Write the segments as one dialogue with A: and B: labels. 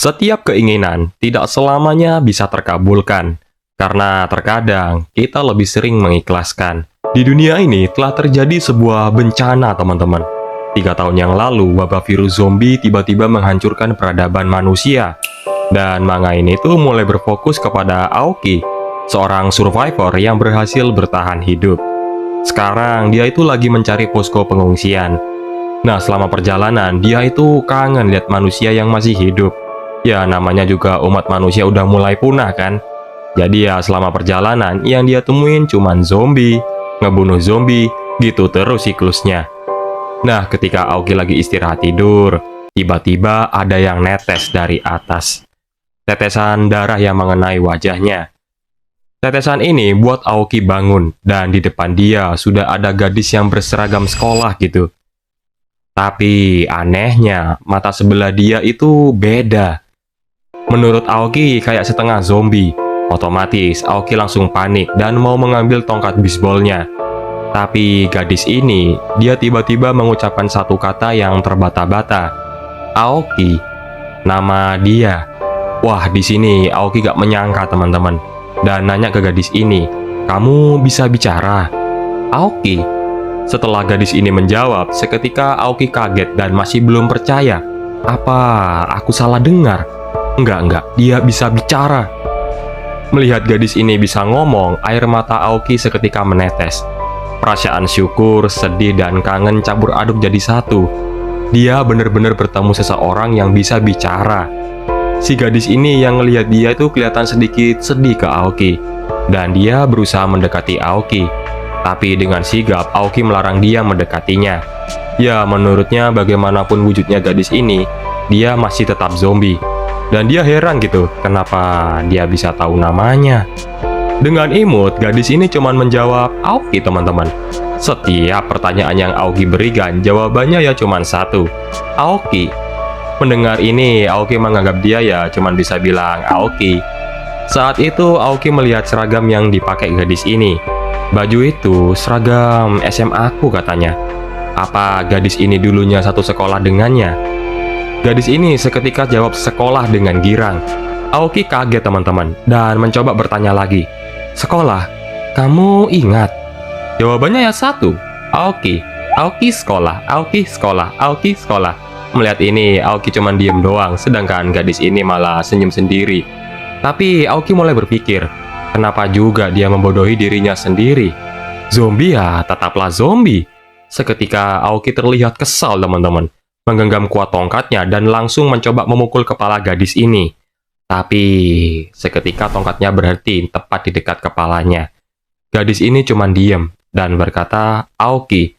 A: Setiap keinginan tidak selamanya bisa terkabulkan, karena terkadang kita lebih sering mengikhlaskan. Di dunia ini telah terjadi sebuah bencana, teman-teman. 3 tahun yang lalu, wabah virus zombie tiba-tiba menghancurkan peradaban manusia. Dan manga ini tuh mulai berfokus kepada Aoki, seorang survivor yang berhasil bertahan hidup. Sekarang, dia itu lagi mencari posko pengungsian. Nah, selama perjalanan, dia itu kangen lihat manusia yang masih hidup. Ya, namanya juga umat manusia udah mulai punah kan. Jadi ya selama perjalanan yang dia temuin cuman zombie, ngebunuh zombie, gitu terus siklusnya. Nah, ketika Aoki lagi istirahat tidur, tiba-tiba ada yang netes dari atas. Tetesan darah yang mengenai wajahnya. Tetesan ini buat Aoki bangun, dan di depan dia sudah ada gadis yang berseragam sekolah gitu. Tapi anehnya, mata sebelah dia itu beda. Menurut Aoki kayak setengah zombie. Otomatis Aoki langsung panik dan mau mengambil tongkat bisbolnya. Tapi gadis ini, dia tiba-tiba mengucapkan satu kata yang terbata-bata. Aoki, nama dia. Wah, di sini Aoki gak menyangka, teman-teman. Dan nanya ke gadis ini, "Kamu bisa bicara?" Aoki. Setelah gadis ini menjawab, seketika Aoki kaget dan masih belum percaya. Apa aku salah dengar? Enggak, dia bisa bicara. Melihat gadis ini bisa ngomong, air mata Aoki seketika menetes. Perasaan syukur, sedih, dan kangen campur aduk jadi satu. Dia benar-benar bertemu seseorang yang bisa bicara. Si gadis ini yang ngelihat dia itu kelihatan sedikit sedih ke Aoki. Dan dia berusaha mendekati Aoki. Tapi dengan sigap, Aoki melarang dia mendekatinya. Ya, menurutnya bagaimanapun wujudnya gadis ini, dia masih tetap zombie. Dan dia heran gitu, kenapa dia bisa tahu namanya. Dengan imut, gadis ini cuma menjawab, Aoki, teman-teman. Setiap pertanyaan yang Aoki berikan, jawabannya ya cuma satu, Aoki. Mendengar ini, Aoki menganggap dia ya cuma bisa bilang Aoki. Saat itu, Aoki melihat seragam yang dipakai gadis ini. Baju itu seragam SMA aku katanya. Apa gadis ini dulunya satu sekolah dengannya? Gadis ini seketika jawab sekolah dengan girang. Aoki kaget, teman-teman, dan mencoba bertanya lagi. Sekolah? Kamu ingat? Jawabannya ya satu. Aoki. Aoki sekolah. Aoki sekolah. Aoki sekolah. Melihat ini, Aoki cuma diem doang, sedangkan gadis ini malah senyum sendiri. Tapi Aoki mulai berpikir, kenapa juga dia membodohi dirinya sendiri? Zombie ya tetaplah zombie. Seketika Aoki terlihat kesal, teman-teman. Menggenggam kuat tongkatnya dan langsung mencoba memukul kepala gadis ini. Tapi seketika tongkatnya berhenti tepat di dekat kepalanya. Gadis ini cuma diem dan berkata, Aoki.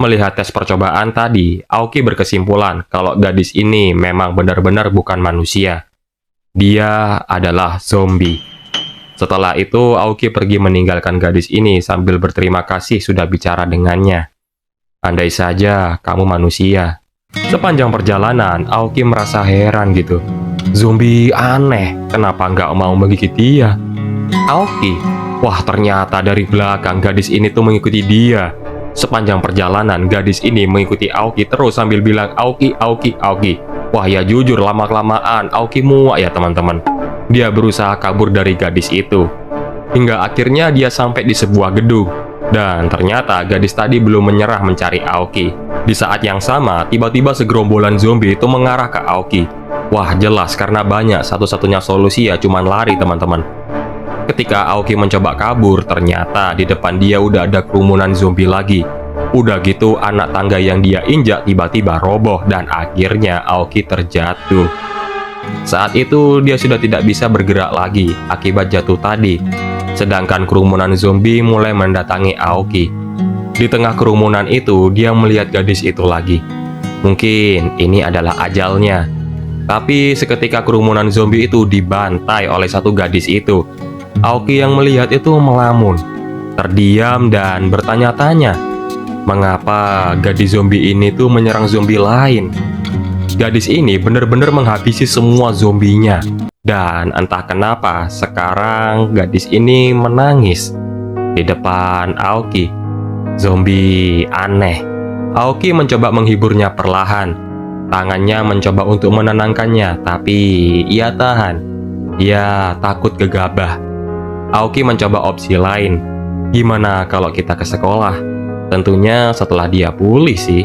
A: Melihat tes percobaan tadi, Aoki berkesimpulan kalau gadis ini memang benar-benar bukan manusia. Dia adalah zombie. Setelah itu, Aoki pergi meninggalkan gadis ini sambil berterima kasih sudah bicara dengannya. Andai saja kamu manusia. Sepanjang perjalanan, Aoki merasa heran gitu. Zombie aneh, kenapa nggak mau menggigit dia? Aoki, wah ternyata dari belakang gadis ini tuh mengikuti dia. Sepanjang perjalanan, gadis ini mengikuti Aoki terus sambil bilang Aoki, Aoki, Aoki. Wah ya jujur lama-kelamaan Aoki muak ya teman-teman. Dia berusaha kabur dari gadis itu. Hingga akhirnya dia sampai di sebuah gedung. Dan ternyata gadis tadi belum menyerah mencari Aoki. Di saat yang sama, tiba-tiba segerombolan zombie itu mengarah ke Aoki. Wah, jelas karena banyak, satu-satunya solusi ya cuman lari, teman-teman. Ketika Aoki mencoba kabur, ternyata di depan dia udah ada kerumunan zombie lagi. Udah gitu, anak tangga yang dia injak tiba-tiba roboh dan akhirnya Aoki terjatuh. Saat itu, dia sudah tidak bisa bergerak lagi akibat jatuh tadi. Sedangkan kerumunan zombie mulai mendatangi Aoki. Di tengah kerumunan itu, dia melihat gadis itu lagi. Mungkin ini adalah ajalnya. Tapi seketika kerumunan zombie itu dibantai oleh satu gadis itu, Aoki yang melihat itu melamun, terdiam dan bertanya-tanya, mengapa gadis zombie ini tuh menyerang zombie lain? Gadis ini benar-benar menghabisi semua zombinya. Dan entah kenapa sekarang gadis ini menangis di depan Aoki. Zombie aneh. Aoki mencoba menghiburnya perlahan. Tangannya mencoba untuk menenangkannya, tapi ia tahan. Ia takut gegabah. Aoki mencoba opsi lain. Gimana kalau kita ke sekolah? Tentunya setelah dia pulih sih.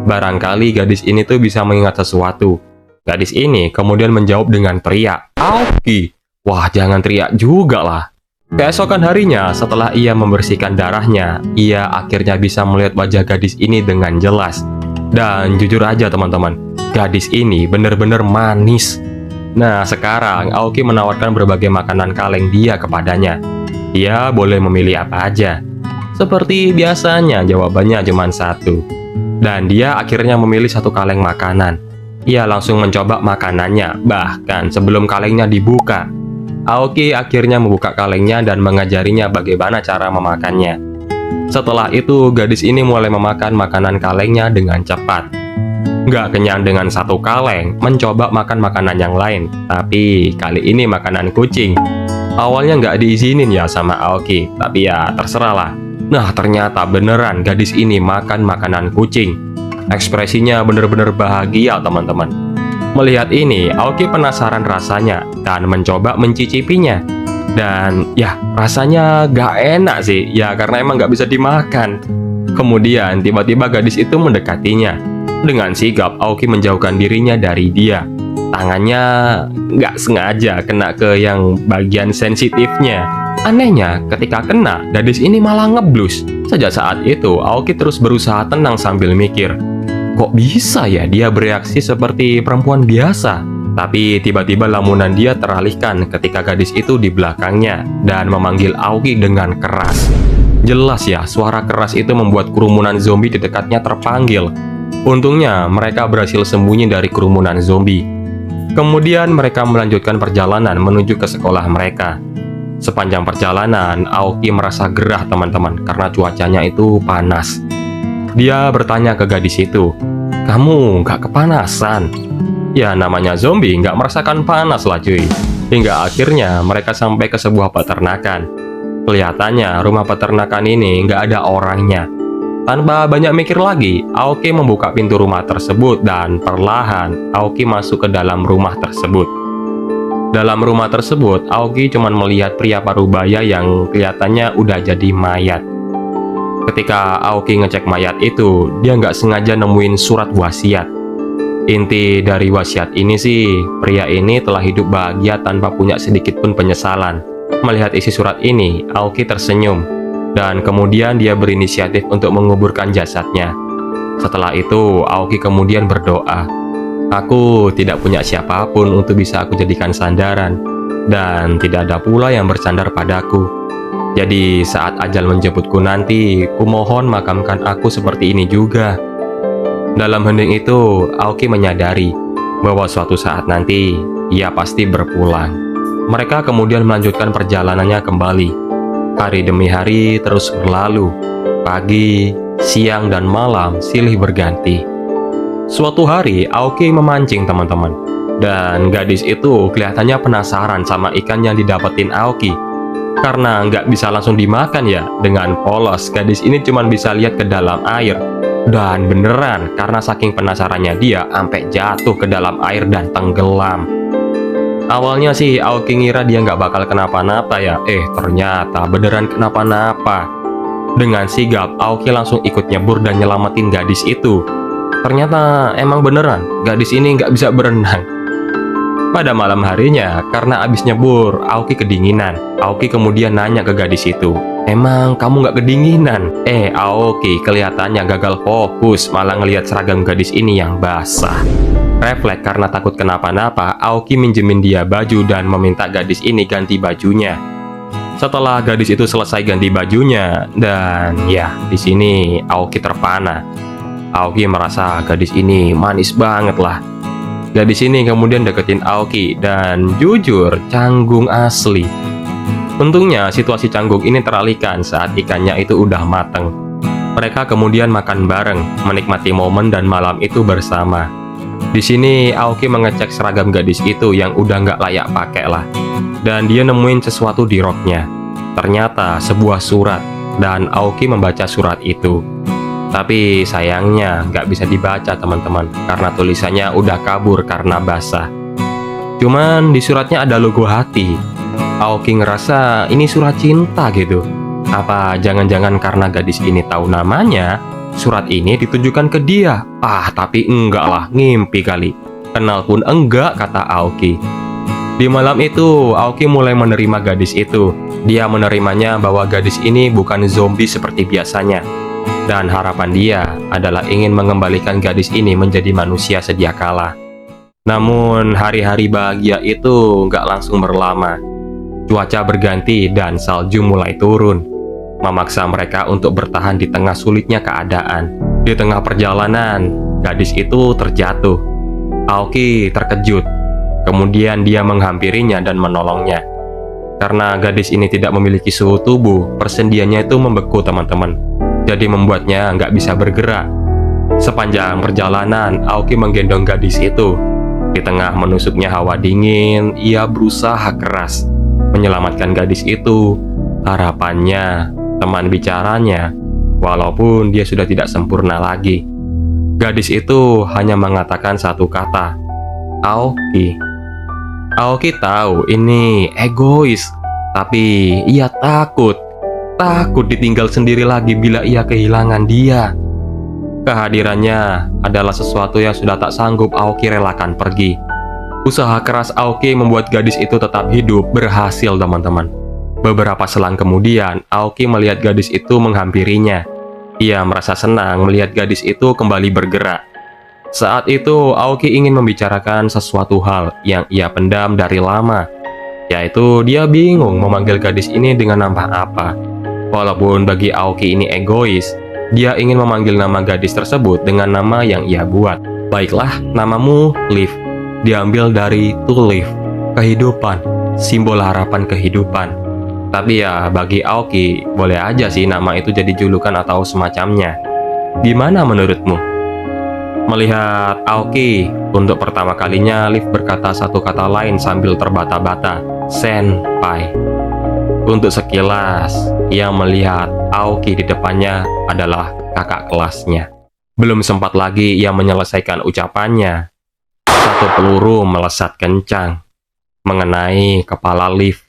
A: Barangkali gadis ini tuh bisa mengingat sesuatu. Gadis ini kemudian menjawab dengan teriak, "Aoki!" Wah, jangan teriak juga lah. Keesokan harinya, setelah ia membersihkan darahnya, ia akhirnya bisa melihat wajah gadis ini dengan jelas. Dan jujur aja teman-teman, gadis ini benar-benar manis. Nah, sekarang Aoki menawarkan berbagai makanan kaleng dia kepadanya. Dia boleh memilih apa aja. Seperti biasanya, jawabannya cuma satu. Dan dia akhirnya memilih satu kaleng makanan. Ia langsung mencoba makanannya, bahkan sebelum kalengnya dibuka. Aoki akhirnya membuka kalengnya dan mengajarinya bagaimana cara memakannya. Setelah itu, gadis ini mulai memakan makanan kalengnya dengan cepat. Nggak kenyang dengan satu kaleng, mencoba makan makanan yang lain, tapi kali ini makanan kucing. Awalnya nggak diizinin ya sama Aoki, tapi ya terserah lah. Nah, ternyata beneran gadis ini makan makanan kucing. Ekspresinya bener-bener bahagia teman-teman. Melihat ini, Aoki penasaran rasanya dan mencoba mencicipinya. Dan ya, rasanya gak enak sih, ya karena emang gak bisa dimakan. Kemudian tiba-tiba gadis itu mendekatinya. Dengan sigap, Aoki menjauhkan dirinya dari dia. Tangannya gak sengaja kena ke yang bagian sensitifnya. Anehnya, ketika kena, gadis ini malah ngeblus. Sejak saat itu, Aoki terus berusaha tenang sambil mikir, kok bisa ya dia bereaksi seperti perempuan biasa? Tapi tiba-tiba lamunan dia teralihkan ketika gadis itu di belakangnya dan memanggil Aoki dengan keras. Jelas ya, suara keras itu membuat kerumunan zombie di dekatnya terpanggil. Untungnya, mereka berhasil sembunyi dari kerumunan zombie. Kemudian mereka melanjutkan perjalanan menuju ke sekolah mereka. Sepanjang perjalanan, Aoki merasa gerah teman-teman karena cuacanya itu panas. Dia bertanya ke gadis itu, "Kamu nggak kepanasan?" Ya namanya zombie nggak merasakan panas lah cuy. Hingga akhirnya mereka sampai ke sebuah peternakan. Kelihatannya rumah peternakan ini nggak ada orangnya. Tanpa banyak mikir lagi, Aoki membuka pintu rumah tersebut dan perlahan Aoki masuk ke dalam rumah tersebut. Dalam rumah tersebut, Aoki cuma melihat pria parubaya yang kelihatannya udah jadi mayat. Ketika Aoki ngecek mayat itu, dia nggak sengaja nemuin surat wasiat. Inti dari wasiat ini sih, pria ini telah hidup bahagia tanpa punya sedikit pun penyesalan. Melihat isi surat ini, Aoki tersenyum. Dan kemudian dia berinisiatif untuk menguburkan jasadnya. Setelah itu, Aoki kemudian berdoa, "Aku tidak punya siapapun untuk bisa aku jadikan sandaran. Dan tidak ada pula yang bersandar padaku. Jadi saat ajal menjemputku nanti, kumohon makamkan aku seperti ini juga." Dalam hening itu, Aoki menyadari bahwa suatu saat nanti, ia pasti berpulang. Mereka kemudian melanjutkan perjalanannya kembali. Hari demi hari terus berlalu. Pagi, siang, dan malam silih berganti. Suatu hari, Aoki memancing teman-teman. Dan gadis itu kelihatannya penasaran sama ikan yang didapetin Aoki. Karena nggak bisa langsung dimakan ya, dengan polos gadis ini cuma bisa lihat ke dalam air. Dan beneran, karena saking penasarannya dia sampai jatuh ke dalam air dan tenggelam. Awalnya sih Aoki ngira dia nggak bakal kenapa-napa ya, ternyata beneran kenapa-napa. Dengan sigap, Aoki langsung ikut nyebur dan nyelamatin gadis itu. Ternyata emang beneran, gadis ini nggak bisa berenang. Pada malam harinya, karena abis nyebur, Aoki kedinginan. Aoki kemudian nanya ke gadis itu, "Emang kamu nggak kedinginan?" Aoki kelihatannya gagal fokus, malah ngelihat seragam gadis ini yang basah. Refleks karena takut kenapa-napa, Aoki minjemin dia baju dan meminta gadis ini ganti bajunya. Setelah gadis itu selesai ganti bajunya, dan ya, di sini Aoki terpana. Aoki merasa gadis ini manis banget lah. Gadis ini kemudian deketin Aoki dan jujur canggung asli. Untungnya situasi canggung ini teralihkan saat ikannya itu udah mateng. Mereka kemudian makan bareng, menikmati momen dan malam itu bersama. Di sini Aoki mengecek seragam gadis itu yang udah nggak layak pakai lah. Dan dia nemuin sesuatu di roknya. Ternyata sebuah surat, dan Aoki membaca surat itu. Tapi sayangnya nggak bisa dibaca teman-teman, karena tulisannya udah kabur karena basah. Cuman di suratnya ada logo hati. Aoki ngerasa ini surat cinta gitu. Apa jangan-jangan karena gadis ini tahu namanya, surat ini ditujukan ke dia? Tapi enggak lah, ngimpi kali. Kenal pun enggak, kata Aoki. Di malam itu, Aoki mulai menerima gadis itu. Dia menerimanya bahwa gadis ini bukan zombie seperti biasanya. Dan harapan dia adalah ingin mengembalikan gadis ini menjadi manusia sedia kala. Namun, hari-hari bahagia itu nggak langsung berlama. Cuaca berganti dan salju mulai turun, memaksa mereka untuk bertahan di tengah sulitnya keadaan. Di tengah perjalanan, gadis itu terjatuh. Aoki terkejut. Kemudian dia menghampirinya dan menolongnya. Karena gadis ini tidak memiliki suhu tubuh, persendiannya itu membeku teman-teman. Jadi membuatnya nggak bisa bergerak. Sepanjang perjalanan, Aoki menggendong gadis itu. Di tengah menusuknya hawa dingin, ia berusaha keras menyelamatkan gadis itu. Harapannya, teman bicaranya, walaupun dia sudah tidak sempurna lagi. Gadis itu hanya mengatakan satu kata, Aoki. Aoki tahu ini egois, tapi ia takut ditinggal sendiri lagi bila ia kehilangan dia. Kehadirannya adalah sesuatu yang sudah tak sanggup Aoki relakan pergi. Usaha keras Aoki membuat gadis itu tetap hidup berhasil teman-teman. Beberapa selang kemudian, Aoki melihat gadis itu menghampirinya. Ia merasa senang melihat gadis itu kembali bergerak. Saat itu, Aoki ingin membicarakan sesuatu hal yang ia pendam dari lama, yaitu dia bingung memanggil gadis ini dengan nama apa. Walaupun bagi Aoki ini egois, dia ingin memanggil nama gadis tersebut dengan nama yang ia buat. Baiklah, namamu Liv. Diambil dari to live, kehidupan, simbol harapan kehidupan. Tapi ya, bagi Aoki, boleh aja sih nama itu jadi julukan atau semacamnya. Gimana menurutmu? Melihat Aoki, untuk pertama kalinya Liv berkata satu kata lain sambil terbata-bata, Senpai. Untuk sekilas, ia melihat Aoki di depannya adalah kakak kelasnya. Belum sempat lagi ia menyelesaikan ucapannya, satu peluru melesat kencang mengenai kepala Liv.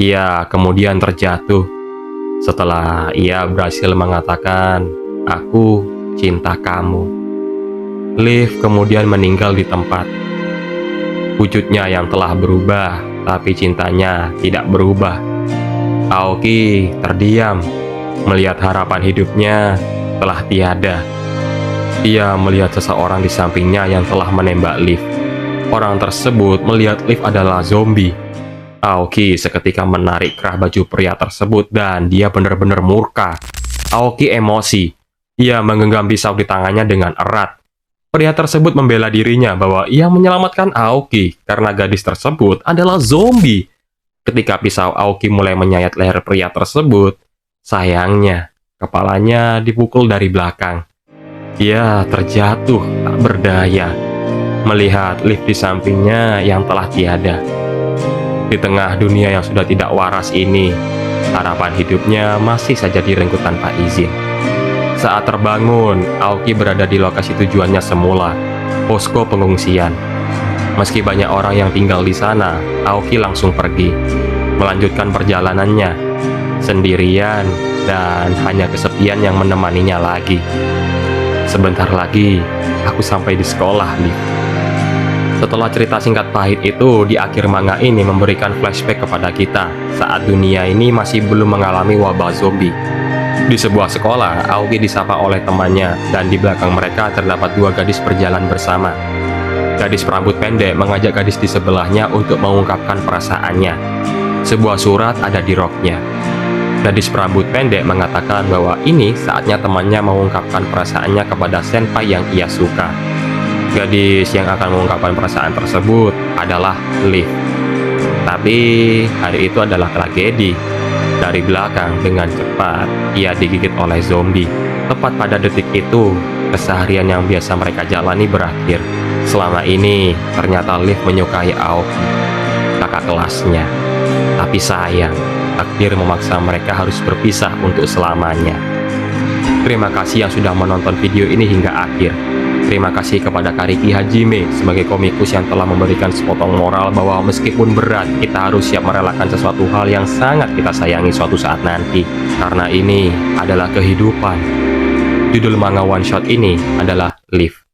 A: Ia kemudian terjatuh. Setelah ia berhasil mengatakan, "Aku cinta kamu." Liv kemudian meninggal di tempat. Wujudnya yang telah berubah, tapi cintanya tidak berubah. Aoki terdiam, melihat harapan hidupnya telah tiada. Ia melihat seseorang di sampingnya yang telah menembak Liv. Orang tersebut melihat Liv adalah zombie. Aoki seketika menarik kerah baju pria tersebut dan dia benar-benar murka. Aoki emosi. Ia menggenggam pisau di tangannya dengan erat. Pria tersebut membela dirinya bahwa ia menyelamatkan Aoki karena gadis tersebut adalah zombie. Ketika pisau Aoki mulai menyayat leher pria tersebut, sayangnya kepalanya dipukul dari belakang. Ia terjatuh tak berdaya, melihat Liv di sampingnya yang telah tiada. Di tengah dunia yang sudah tidak waras ini, harapan hidupnya masih saja direnggut tanpa izin. Saat terbangun, Aoki berada di lokasi tujuannya semula, posko pengungsian. Meski banyak orang yang tinggal di sana, Aoki langsung pergi, melanjutkan perjalanannya, sendirian dan hanya kesepian yang menemaninya lagi. Sebentar lagi, aku sampai di sekolah, Liv. Setelah cerita singkat pahit itu, di akhir manga ini memberikan flashback kepada kita saat dunia ini masih belum mengalami wabah zombie. Di sebuah sekolah, Aoki disapa oleh temannya dan di belakang mereka terdapat dua gadis berjalan bersama. Gadis berambut pendek mengajak gadis di sebelahnya untuk mengungkapkan perasaannya. Sebuah surat ada di roknya. Gadis berambut pendek mengatakan bahwa ini saatnya temannya mengungkapkan perasaannya kepada senpai yang ia suka. Gadis yang akan mengungkapkan perasaan tersebut adalah Liv. Tapi hari itu adalah tragedi. Dari belakang dengan cepat, ia digigit oleh zombie. Tepat pada detik itu, keseharian yang biasa mereka jalani berakhir. Selama ini, ternyata Liv menyukai Aoki, kakak kelasnya. Tapi sayang, takdir memaksa mereka harus berpisah untuk selamanya. Terima kasih yang sudah menonton video ini hingga akhir. Terima kasih kepada Kariki Hajime sebagai komikus yang telah memberikan sepotong moral bahwa meskipun berat, kita harus siap merelakan sesuatu hal yang sangat kita sayangi suatu saat nanti. Karena ini adalah kehidupan. Judul manga one shot ini adalah Live.